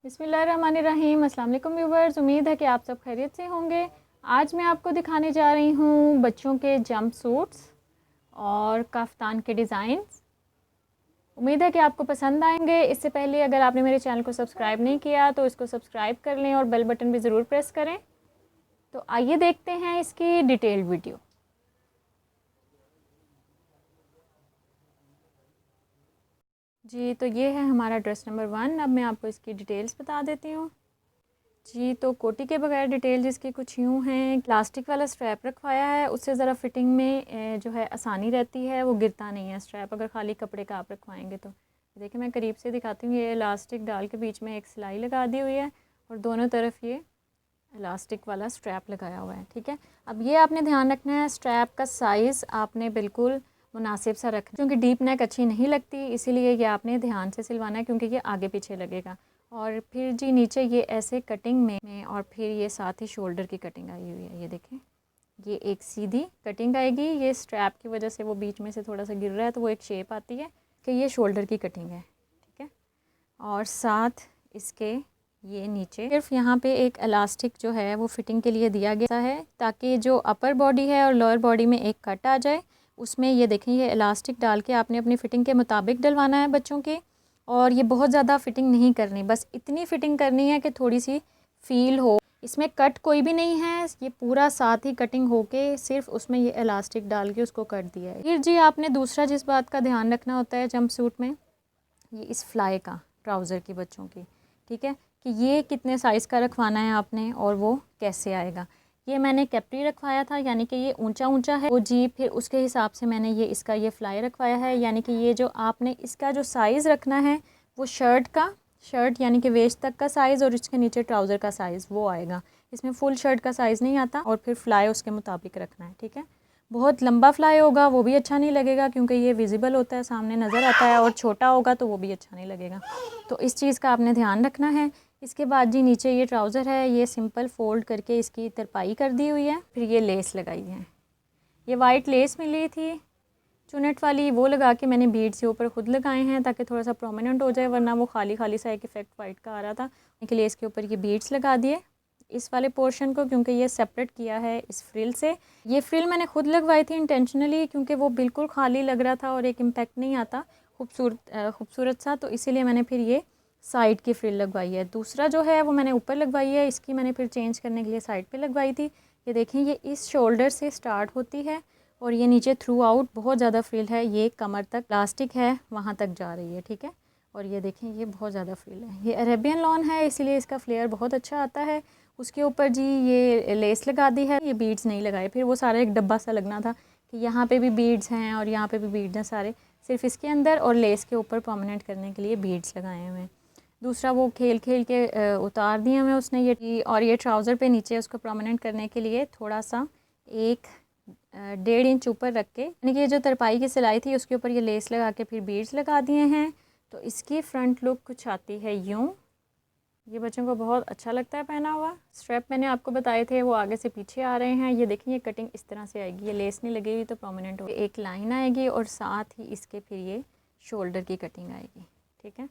बिस्मिल्लाहिर्रहमानिर्रहीम। अस्सलाम वालेकुम व्यूवर्स, उम्मीद है कि आप सब खैरियत से होंगे। आज मैं आपको दिखाने जा रही हूँ बच्चों के जंप सूट्स और कफ्तान के डिज़ाइंस। उम्मीद है कि आपको पसंद आएंगे। इससे पहले अगर आपने मेरे चैनल को सब्सक्राइब नहीं किया तो इसको सब्सक्राइब कर लें और बेल बटन भी ज़रूर प्रेस करें। तो आइए देखते हैं इसकी डिटेल्ड वीडियो। जी, तो ये है हमारा ड्रेस नंबर 1। अब मैं आपको इसकी डिटेल्स बता देती हूँ। जी, तो कोटी के बगैर डिटेल जिसकी कुछ यूँ हैं। प्लास्टिक वाला स्ट्रैप रखवाया है, उससे ज़रा फिटिंग में जो है आसानी रहती है, वो गिरता नहीं है स्ट्रैप अगर खाली कपड़े का आप रखवाएंगे तो। देखिए मैं करीब से दिखाती हूँ। ये इलास्टिक डाल के बीच में एक सिलाई लगा दी हुई है और दोनों तरफ ये इलास्टिक वाला स्ट्रैप लगाया हुआ है। ठीक है, अब ये आपने ध्यान रखना है, स्ट्रैप का साइज़ आपने बिल्कुल मुनासिब सा रखना, क्योंकि डीप नेक अच्छी नहीं लगती, इसीलिए ये आपने ध्यान से सिलवाना है, क्योंकि ये आगे पीछे लगेगा। और फिर जी नीचे ये ऐसे कटिंग में और फिर ये साथ ही शोल्डर की कटिंग आई हुई है। ये देखें, ये एक सीधी कटिंग आएगी। ये स्ट्रैप की वजह से वो बीच में से थोड़ा सा गिर रहा है, तो वो एक शेप आती है कि ये शोल्डर की कटिंग है। ठीक है, और साथ इसके ये नीचे सिर्फ यहाँ पे एक इलास्टिक जो है वो फिटिंग के लिए दिया गया है, ताकि जो अपर बॉडी है और लोअर बॉडी में एक कट आ जाए उसमें। ये देखें, ये इलास्टिक डाल के आपने अपनी फ़िटिंग के मुताबिक डलवाना है बच्चों के। और ये बहुत ज़्यादा फ़िटिंग नहीं करनी, बस इतनी फ़िटिंग करनी है कि थोड़ी सी फ़ील हो। इसमें कट कोई भी नहीं है, ये पूरा साथ ही कटिंग होके सिर्फ उसमें ये इलास्टिक डाल के उसको कट दिया है। फिर जी आपने दूसरा जिस बात का ध्यान रखना होता है जंप सूट में, ये इस फ्लाई का ट्राउज़र की बच्चों की, ठीक है, कि ये कितने साइज़ का रखवाना है आपने और वो कैसे आएगा। ये मैंने कैप्री रखवाया था, यानी कि ये ऊंचा ऊंचा है वो जी, फिर उसके हिसाब से मैंने ये इसका ये फ्लाई रखवाया है। यानी कि ये जो आपने इसका जो साइज़ रखना है वो शर्ट यानी कि वेस्ट तक का साइज़ और इसके नीचे ट्राउज़र का साइज़ वो आएगा। इसमें फुल शर्ट का साइज़ नहीं आता। और फिर फ्लाई उसके मुताबिक रखना है। ठीक है, बहुत लंबा फ्लाई होगा वो भी अच्छा नहीं लगेगा, क्योंकि ये विजिबल होता है, सामने नज़र आता है, और छोटा होगा तो वो भी अच्छा नहीं लगेगा। तो इस चीज़ का आपने ध्यान रखना है। इसके बाद जी नीचे ये ट्राउज़र है, ये सिंपल फ़ोल्ड करके इसकी तरपाई कर दी हुई है। फिर ये लेस लगाई है, ये वाइट लेस मिली थी चुनट वाली, वो लगा के मैंने बीड्स के ऊपर खुद लगाए हैं ताकि थोड़ा सा प्रोमिनेंट हो जाए, वरना वो खाली खाली सा एक इफेक्ट वाइट का आ रहा था। इसके लिए इसके ऊपर ये बीड्स लगा दिए इस वाले पोर्शन को, क्योंकि ये सेपरेट किया है इस फ्रिल से। ये फ्रिल मैंने खुद लगवाई थी इंटेंशनली, क्योंकि वो बिल्कुल खाली लग रहा था और एक इम्पैक्ट नहीं आता खूबसूरत सा, तो इसीलिए मैंने फिर ये साइड की फ्रिल लगवाई है। दूसरा जो है वो मैंने ऊपर लगवाई है, इसकी मैंने फिर चेंज करने के लिए साइड पे लगवाई थी। ये देखें, ये इस शोल्डर से स्टार्ट होती है और ये नीचे थ्रू आउट बहुत ज़्यादा फ्रिल है, ये कमर तक प्लास्टिक है वहाँ तक जा रही है। ठीक है, और ये देखें ये बहुत ज़्यादा फ्रिल है। ये अरेबियन लॉन है, इसीलिए इसका फ्लेयर बहुत अच्छा आता है। उसके ऊपर जी ये लेस लगा दी है, ये बीड्स नहीं लगाए। फिर वो सारा एक डब्बा सा लगना था कि यहाँ पे भी बीड्स हैं और यहाँ पे भी बीड्स हैं सारे, सिर्फ इसके अंदर और लेस के ऊपर परमानेंट करने के लिए बीड्स लगाए हुए हैं। दूसरा वो खेल खेल के उतार दिए हमें उसने ये, और ये ट्राउज़र पे नीचे उसको परमानेंट करने के लिए थोड़ा सा 1.5 इंच ऊपर रख के, यानी कि ये जो तरपाई की सिलाई थी उसके ऊपर ये लेस लगा के फिर बीड्स लगा दिए हैं। तो इसकी फ्रंट लुक कुछ आती है यूँ। ये बच्चों को बहुत अच्छा लगता है पहना हुआ। स्ट्रैप मैंने आपको बताए थे वो आगे से पीछे आ रहे हैं। ये देखिए, ये कटिंग इस तरह से आएगी, ये लेस नहीं लगेगी तो प्रोमिनेंट होगी। एक लाइन आएगी और साथ ही इसके फिर ये शोल्डर की कटिंग आएगी। ठीक है,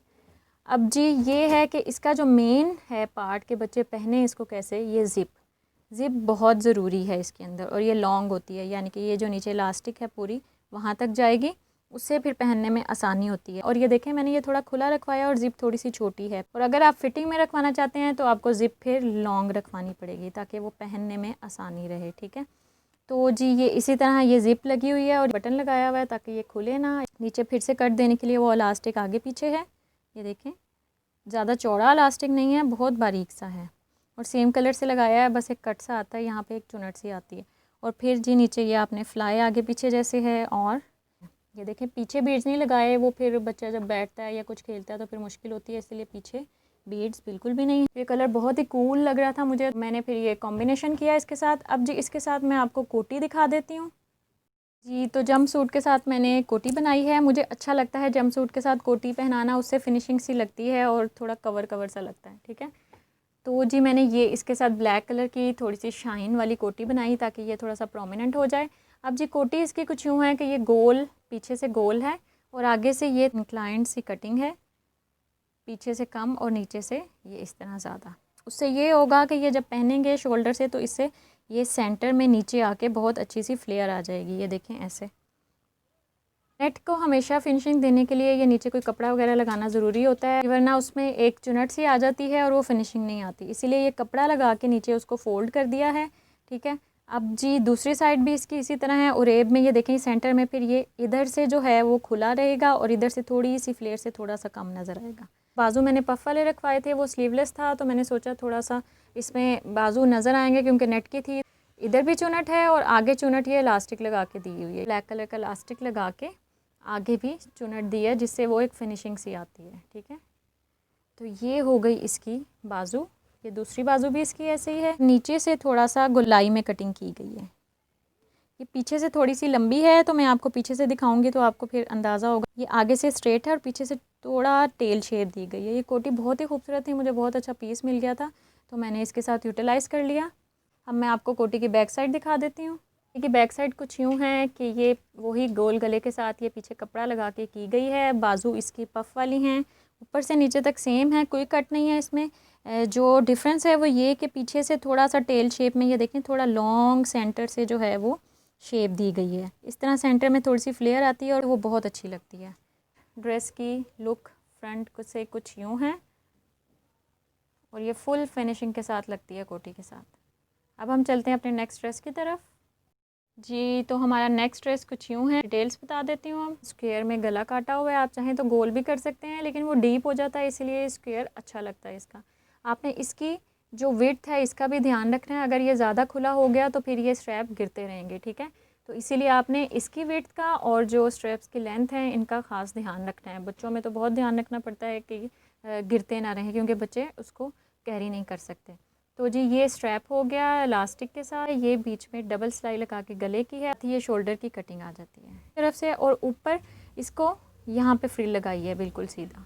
अब जी ये है कि इसका जो मेन है पार्ट के बच्चे पहने इसको कैसे, ये ज़िप बहुत ज़रूरी है इसके अंदर, और ये लॉन्ग होती है, यानी कि ये जो नीचे इलास्टिक है पूरी वहाँ तक जाएगी, उससे फिर पहनने में आसानी होती है। और ये देखें, मैंने ये थोड़ा खुला रखवाया और ज़िप थोड़ी सी छोटी है। और अगर आप फिटिंग में रखवाना चाहते हैं तो आपको ज़िप फिर लॉन्ग रखवानी पड़ेगी ताकि वो पहनने में आसानी रहे। ठीक है, तो जी ये इसी तरह ये ज़िप लगी हुई है और बटन लगाया हुआ है ताकि ये खुले ना। नीचे फिर से कट देने के लिए वो इलास्टिक आगे पीछे है। ये देखें, ज़्यादा चौड़ा इलास्टिक नहीं है, बहुत बारीक सा है, और सेम कलर से लगाया है, बस एक कट सा आता है, यहाँ पे एक चुनट सी आती है। और फिर जी नीचे ये आपने फ्लाई आगे पीछे जैसे है। और ये देखें, पीछे बीड्स नहीं लगाए, वो फिर बच्चा जब बैठता है या कुछ खेलता है तो फिर मुश्किल होती है, इसलिए पीछे बीड्स बिल्कुल भी नहीं। ये कलर बहुत ही कूल लग रहा था मुझे, मैंने फिर ये कॉम्बिनेशन किया इसके साथ। अब जी इसके साथ मैं आपको कोटी दिखा देती हूँ। जी, तो जंप सूट के साथ मैंने कोटी बनाई है। मुझे अच्छा लगता है जंप सूट के साथ कोटी पहनाना, उससे फिनिशिंग सी लगती है और थोड़ा कवर कवर सा लगता है। ठीक है, तो जी मैंने ये इसके साथ ब्लैक कलर की थोड़ी सी शाइन वाली कोटी बनाई ताकि ये थोड़ा सा प्रोमिनेंट हो जाए। अब जी कोटी इसकी कुछ यूँ है कि ये गोल, पीछे से गोल है और आगे से ये इंक्लाइंड सी कटिंग है। पीछे से कम और नीचे से ये इस तरह ज़्यादा। उससे ये होगा कि ये जब पहनेंगे शोल्डर से तो इससे ये सेंटर में नीचे आके बहुत अच्छी सी फ्लेयर आ जाएगी। ये देखें ऐसे। नेट को हमेशा फिनिशिंग देने के लिए ये नीचे कोई कपड़ा वगैरह लगाना ज़रूरी होता है, वरना उसमें एक चुनट सी आ जाती है और वो फिनिशिंग नहीं आती। इसीलिए ये कपड़ा लगा के नीचे उसको फ़ोल्ड कर दिया है, ठीक है। अब जी दूसरी साइड भी इसकी इसी तरह है। उरेब में ये देखें सेंटर में फिर ये इधर से जो है वो खुला रहेगा और इधर से थोड़ी सी फ्लेयर से थोड़ा सा कम नज़र आएगा। बाजू मैंने पफ वाले रखवाए थे, वो स्लीवलेस था, तो मैंने सोचा थोड़ा सा इसमें बाजू नज़र आएंगे क्योंकि नेट की थी। इधर भी चुनट है और आगे चुनट ये इलास्टिक लगा के दी हुई है, ब्लैक कलर का इलास्टिक लगा के आगे भी चुनट दी है जिससे वो एक फिनिशिंग सी आती है, ठीक है। तो ये हो गई इसकी बाजू। ये दूसरी बाजू भी इसकी ऐसे ही है, नीचे से थोड़ा सा गोलाई में कटिंग की गई है। ये पीछे से थोड़ी सी लंबी है, तो मैं आपको पीछे से दिखाऊंगी तो आपको फिर अंदाज़ा होगा। ये आगे से स्ट्रेट है और पीछे से थोड़ा टेल शेप दी गई है। ये कोटी बहुत ही खूबसूरत थी, मुझे बहुत अच्छा पीस मिल गया था तो मैंने इसके साथ यूटिलाइज़ कर लिया। अब मैं आपको कोटी की बैक साइड दिखा देती हूँ। कि बैक साइड कुछ यूँ है कि ये वही गोल गले के साथ ये पीछे कपड़ा लगा के की गई है। बाजू इसकी पफ वाली हैं, ऊपर से नीचे तक सेम है, कोई कट नहीं है इसमें। जो डिफरेंस है वो ये कि पीछे से थोड़ा सा टेल शेप में ये देखें थोड़ा लॉन्ग सेंटर से जो है वो शेप दी गई है। इस तरह सेंटर में थोड़ी सी फ्लेयर आती है और वो बहुत अच्छी लगती है। ड्रेस की लुक फ्रंट से कुछ यूँ है और ये फुल फिनिशिंग के साथ लगती है कोटी के साथ। अब हम चलते हैं अपने नेक्स्ट ड्रेस की तरफ। जी तो हमारा नेक्स्ट ड्रेस कुछ यूँ है, डिटेल्स बता देती हूँ। हम स्क्वायर में गला काटा हुआ है, आप चाहें तो गोल भी कर सकते हैं लेकिन वो डीप हो जाता है इसलिए स्क्वायर अच्छा लगता है इसका। आपने इसकी जो विड्थ है इसका भी ध्यान रखना है, अगर ये ज़्यादा खुला हो गया तो फिर ये स्ट्रैप गिरते रहेंगे, ठीक है। तो इसीलिए आपने इसकी विड्थ का और जो स्ट्रैप्स की लेंथ है इनका ख़ास ध्यान रखना है। बच्चों में तो बहुत ध्यान रखना पड़ता है कि गिरते ना रहें क्योंकि बच्चे उसको कैरी नहीं कर सकते। तो जी ये स्ट्रैप हो गया इलास्टिक के साथ, ये बीच में डबल सिलाई लगा के गले की है, ये शोल्डर की कटिंग आ जाती है तरफ से और ऊपर इसको यहाँ पे फ्रिल लगाई है बिल्कुल सीधा।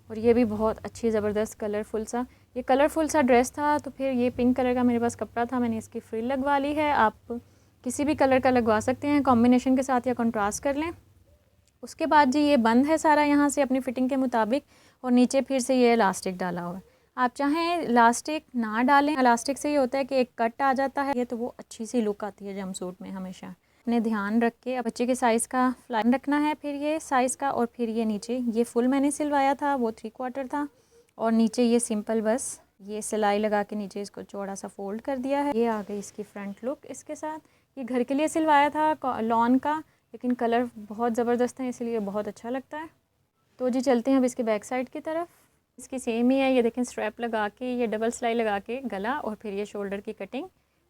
और ये भी बहुत अच्छी ज़बरदस्त कलरफुल सा, ये कलरफुल सा ड्रेस था तो फिर ये पिंक कलर का मेरे पास कपड़ा था, मैंने इसकी फ्रिल लगवा ली है। आप किसी भी कलर का लगवा सकते हैं कॉम्बिनेशन के साथ या कंट्रास्ट कर लें। उसके बाद जी ये बंद है सारा यहाँ से अपनी फ़िटिंग के मुताबिक और नीचे फिर से ये इलास्टिक डाला हुआ है। आप चाहें इलास्टिक ना डालें, इलास्टिक से ये होता है कि एक कट आ जाता है, ये तो वो अच्छी सी लुक आती है जंपसूट में। हमेशा अपने ध्यान रख के बच्चे के साइज़ का फ्लाइन रखना है, फिर ये साइज़ का। और फिर ये नीचे ये फुल मैंने सिलवाया था, वो 3/4 था और नीचे ये सिंपल बस ये सिलाई लगा के नीचे इसको चौड़ा सा फोल्ड कर दिया है। ये आ गई इसकी फ्रंट लुक इसके साथ। ये घर के लिए सिलवाया था लॉन का, लेकिन कलर बहुत ज़बरदस्त है इसलिए बहुत अच्छा लगता है। तो जी चलते हैं अब इसके बैक साइड की तरफ। इसकी सेम ही है, ये देखें स्ट्रैप लगा के ये डबल सिलाई लगा के गला और फिर ये शोल्डर की कटिंग,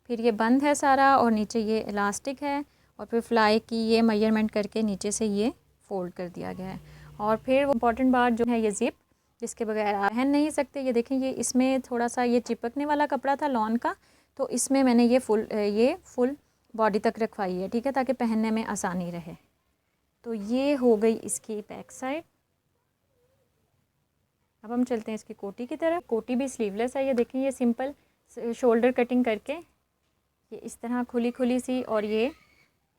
फिर ये बंद है सारा और नीचे ये इलास्टिक है और फिर फ्लाई की ये मेजरमेंट करके नीचे से ये फोल्ड कर दिया गया है। और फिर वो इम्पॉर्टेंट बात जो है ये ज़िप, जिसके बगैर आप पहन नहीं सकते। ये देखें ये इसमें थोड़ा सा ये चिपकने वाला कपड़ा था लॉन का, तो इसमें मैंने ये फुल बॉडी तक रखवाई है, ठीक है, ताकि पहनने में आसानी रहे। तो ये हो गई इसकी बैक साइड। अब हम चलते हैं इसकी कोटी की तरफ। कोटी भी स्लीवलेस है, ये देखें ये सिंपल शोल्डर कटिंग करके ये इस तरह खुली खुली सी और ये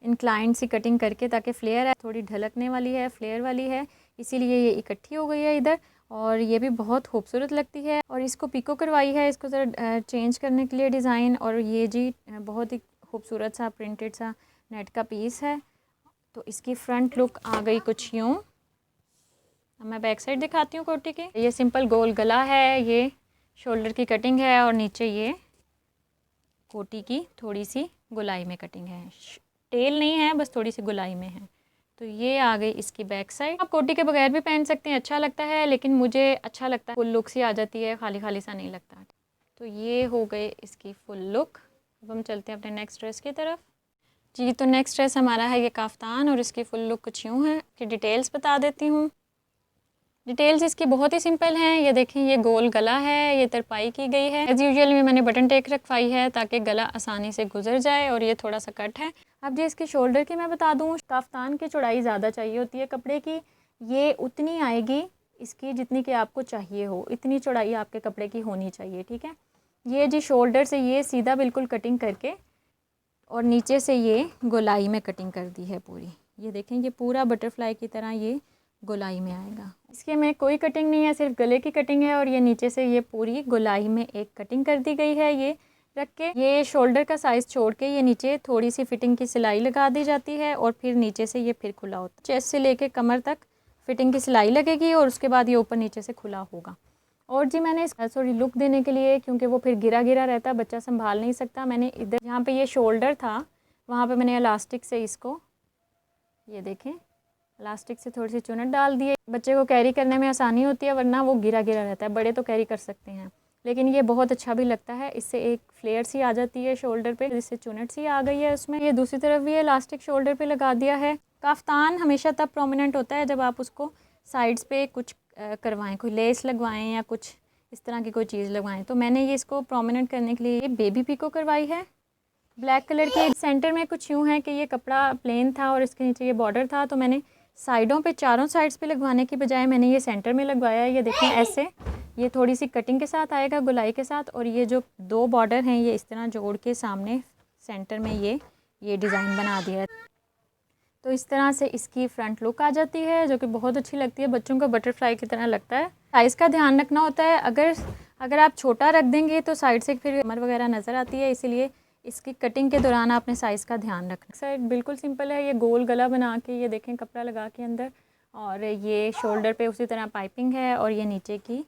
इंक्लाइंड सी कटिंग करके, ताकि फ्लेयर है थोड़ी ढलकने वाली है, फ्लेयर वाली है, इसीलिए ये इकट्ठी हो गई है इधर। और ये भी बहुत खूबसूरत लगती है और इसको पिको करवाई है इसको ज़रा चेंज करने के लिए डिज़ाइन। और ये जी बहुत ही खूबसूरत सा प्रिंटेड सा नेट का पीस है। तो इसकी फ्रंट लुक आ गई कुछ यूँ। अब मैं बैक साइड दिखाती हूँ कोटी की। ये सिंपल गोल गला है, ये शोल्डर की कटिंग है और नीचे ये कोटी की थोड़ी सी गुलाई में कटिंग है, टेल नहीं है, बस थोड़ी सी गुलाई में है। तो ये आ गई इसकी बैक साइड। आप कोटी के बगैर भी पहन सकते हैं, अच्छा लगता है, लेकिन मुझे अच्छा लगता है फुल लुक सी आ जाती है, खाली खाली सा नहीं लगता। तो ये हो गई इसकी फुल लुक। अब हम चलते हैं अपने नेक्स्ट ड्रेस की तरफ। जी तो नेक्स्ट ड्रेस हमारा है ये काफ्तान और इसकी फुल लुक कुछ यूँ है कि डिटेल्स बता देती हूँ। डिटेल्स इसकी बहुत ही सिंपल हैं। ये देखें ये गोल गला है, ये तरपाई की गई है। एज़ यूजुअल में मैंने बटन टेक रखवाई है ताकि गला आसानी से गुजर जाए और ये थोड़ा सा कट है। अब जी इसकी शोल्डर की मैं बता दूँ, काफ्तान की चौड़ाई ज़्यादा चाहिए होती है कपड़े की, ये उतनी आएगी इसकी जितनी कि आपको चाहिए हो, इतनी चौड़ाई आपके कपड़े की होनी चाहिए, ठीक है। ये जी शोल्डर से ये सीधा बिल्कुल कटिंग करके और नीचे से ये गोलाई में कटिंग कर दी है पूरी। ये देखें ये पूरा बटरफ्लाई की तरह ये गोलाई में आएगा। इसके में कोई कटिंग नहीं है, सिर्फ गले की कटिंग है और ये नीचे से ये पूरी गोलाई में एक कटिंग कर दी गई है। ये रख के ये शोल्डर का साइज़ छोड़ के ये नीचे थोड़ी सी फिटिंग की सिलाई लगा दी जाती है और फिर नीचे से ये फिर खुला होता है। चेस्ट से लेके कमर तक फिटिंग की सिलाई लगेगी और उसके बाद ये ऊपर नीचे से खुला होगा। और जी मैंने इस सॉरी लुक देने के लिए, क्योंकि वो फिर गिरा गिरा रहता है, बच्चा संभाल नहीं सकता, मैंने इधर जहाँ पे ये शोल्डर था वहाँ पे मैंने इलास्टिक से इसको, ये देखें, इलास्टिक से थोड़ी सी चुनट डाल दिए। बच्चे को कैरी करने में आसानी होती है, वरना वो गिरा गिरा रहता है। बड़े तो कैरी कर सकते हैं, लेकिन ये बहुत अच्छा भी लगता है। इससे एक फ्लेयर सी आ जाती है शोल्डर पे, जिससे चुनट सी आ गई है उसमें। ये दूसरी तरफ भी इलास्टिक शोल्डर पे लगा दिया है। काफ्तान हमेशा तब प्रोमिनेंट होता है जब आप उसको साइड्स पे कुछ करवाएं, कोई लेस लगवाएं या कुछ इस तरह की कोई चीज़ लगवाएं। तो मैंने ये इसको प्रोमिनेंट करने के लिए बेबी पिको करवाई है ब्लैक कलर की। सेंटर में कुछ यूँ है कि ये कपड़ा प्लेन था और इसके नीचे ये बॉर्डर था, तो मैंने साइडों पे, चारों साइड्स पे लगवाने की बजाय मैंने ये सेंटर में लगवाया है। ये देखें ऐसे, ये थोड़ी सी कटिंग के साथ आएगा, गुलाई के साथ, और ये जो दो बॉर्डर हैं ये इस तरह जोड़ के सामने सेंटर में ये डिज़ाइन बना दिया है। तो इस तरह से इसकी फ्रंट लुक आ जाती है, जो कि बहुत अच्छी लगती है। बच्चों को बटरफ्लाई की तरह लगता है। साइज़ का ध्यान रखना होता है, अगर आप छोटा रख देंगे तो साइड से फिर कमर वगैरह नज़र आती है, इसीलिए इसकी कटिंग के दौरान आपने साइज़ का ध्यान रखना। साइड बिल्कुल सिंपल है, ये गोल गला बना के, ये देखें कपड़ा लगा के अंदर, और ये शोल्डर पे उसी तरह पाइपिंग है, और ये नीचे की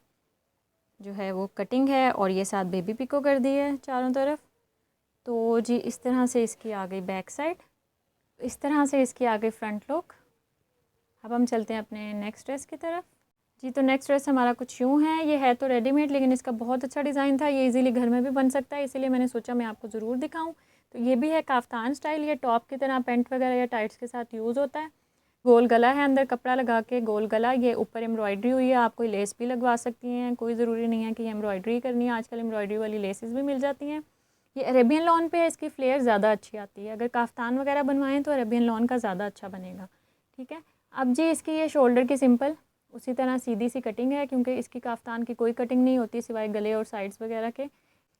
जो है वो कटिंग है, और ये साथ बेबी पिको कर दी है चारों तरफ। तो जी इस तरह से इसकी आ गई बैक साइड, इस तरह से इसकी आ गई फ्रंट लुक। अब हम चलते हैं अपने नेक्स्ट ड्रेस की तरफ। जी तो नेक्स्ट ड्रेस हमारा कुछ यूँ है, ये है तो रेडीमेड, लेकिन इसका बहुत अच्छा डिज़ाइन था। ये इजीली घर में भी बन सकता है, इसीलिए मैंने सोचा मैं आपको ज़रूर दिखाऊं। तो ये भी है काफ्तान स्टाइल, ये टॉप की तरह पेंट वगैरह या टाइट्स के साथ यूज़ होता है। गोल गला है, अंदर कपड़ा लगा के गोल गला, ये ऊपर एम्ब्रॉयडरी हुई है। आप कोई लेस भी लगवा सकती हैं, कोई ज़रूरी नहीं है कि एम्ब्रॉयडरी करनी है, आजकल एम्ब्रॉयडरी वाली लेसेस भी मिल जाती हैं। ये अरेबियन लॉन पे है, इसकी फ्लेयर ज़्यादा अच्छी आती है। अगर काफ्तान वगैरह बनवाएं तो अरेबियन लॉन का ज़्यादा अच्छा बनेगा। ठीक है, अब जी इसकी ये शोल्डर की सिंपल उसी तरह सीधी सी कटिंग है, क्योंकि इसकी काफ्तान की कोई कटिंग नहीं होती सिवाय गले और साइड्स वगैरह के।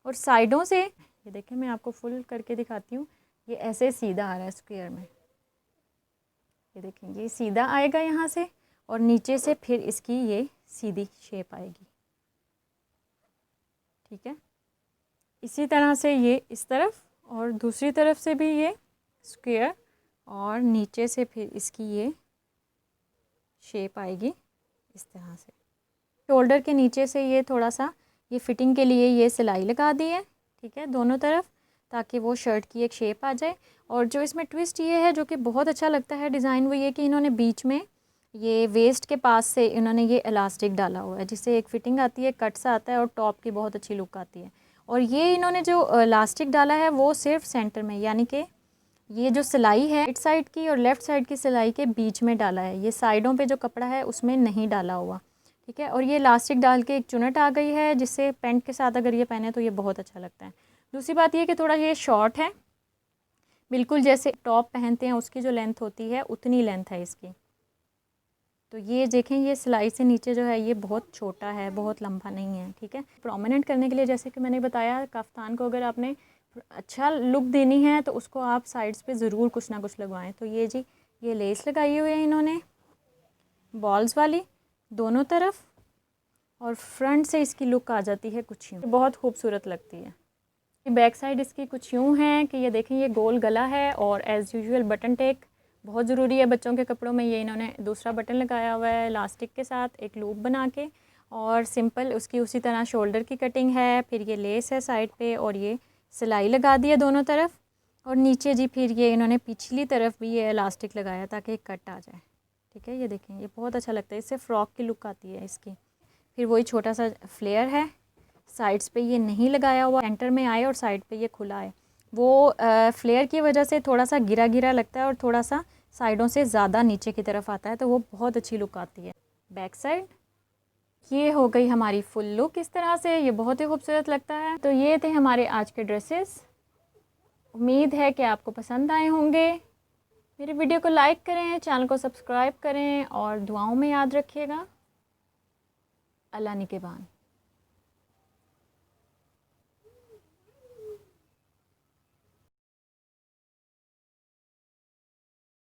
और साइडों से ये देखें, मैं आपको फुल करके दिखाती हूँ, ये ऐसे सीधा आ रहा है स्क्वायर में। ये देखें, ये सीधा आएगा यहाँ से, और नीचे से फिर इसकी ये सीधी शेप आएगी। ठीक है, इसी तरह से ये इस तरफ, और दूसरी तरफ से भी ये स्क्वायर, और नीचे से फिर इसकी ये शेप आएगी इस तरह से। शोल्डर के नीचे से ये थोड़ा सा ये फिटिंग के लिए ये सिलाई लगा दी है, ठीक है, दोनों तरफ, ताकि वो शर्ट की एक शेप आ जाए। और जो इसमें ट्विस्ट ये है, जो कि बहुत अच्छा लगता है डिज़ाइन, वो ये कि इन्होंने बीच में ये वेस्ट के पास से इन्होंने ये इलास्टिक डाला हुआ है, जिससे एक फ़िटिंग आती है, कट सा आता है और टॉप की बहुत अच्छी लुक आती है। और ये इन्होंने जो इलास्टिक डाला है वो सिर्फ सेंटर में, यानी कि ये जो सिलाई है राइट साइड की और लेफ़्ट साइड की सिलाई के बीच में डाला है, ये साइडों पे जो कपड़ा है उसमें नहीं डाला हुआ। ठीक है, और ये इलास्टिक डाल के एक चुनट आ गई है, जिससे पेंट के साथ अगर ये पहने तो ये बहुत अच्छा लगता है। दूसरी बात ये कि थोड़ा ये शॉर्ट है, बिल्कुल जैसे टॉप पहनते हैं उसकी जो लेंथ होती है उतनी लेंथ है इसकी। तो ये देखें, ये सिलाई से नीचे जो है ये बहुत छोटा है, बहुत लंबा नहीं है। ठीक है, प्रोमिनेंट करने के लिए, जैसे कि मैंने बताया, काफ्तान को अगर आपने अच्छा लुक देनी है तो उसको आप साइड्स पे ज़रूर कुछ ना कुछ लगवाएं। तो ये जी ये लेस लगाई हुई है इन्होंने बॉल्स वाली दोनों तरफ, और फ्रंट से इसकी लुक आ जाती है कुछ यूँ, बहुत खूबसूरत लगती है। बैक साइड इसकी कुछ यूँ है कि ये देखें, ये गोल गला है, और एज़ यूजुअल बटन टेक बहुत ज़रूरी है बच्चों के कपड़ों में। ये इन्होंने दूसरा बटन लगाया हुआ है इलास्टिक के साथ एक लूप बना के, और सिंपल उसकी उसी तरह शोल्डर की कटिंग है। फिर ये लेस है साइड पे, और ये सिलाई लगा दी है दोनों तरफ, और नीचे जी फिर ये इन्होंने पिछली तरफ भी ये इलास्टिक लगाया ताकि एक कट आ जाए। ठीक है, ये देखें, ये बहुत अच्छा लगता है, इससे फ़्रॉक की लुक आती है इसकी। फिर वही छोटा सा फ्लेयर है, साइड्स पे ये नहीं लगाया हुआ, सेंटर में आए और साइड पे ये खुला है। वो फ्लेयर की वजह से थोड़ा सा गिरा गिरा लगता है और थोड़ा सा साइडों से ज़्यादा नीचे की तरफ आता है, तो वो बहुत अच्छी लुक आती है। बैक साइड ये हो गई हमारी फुल लुक इस तरह से, ये बहुत ही खूबसूरत लगता है। तो ये थे हमारे आज के ड्रेसेस, उम्मीद है कि आपको पसंद आए होंगे। मेरे वीडियो को लाइक करें, चैनल को सब्सक्राइब करें, और दुआओं में याद रखिएगा। अल्लाह निगहबान।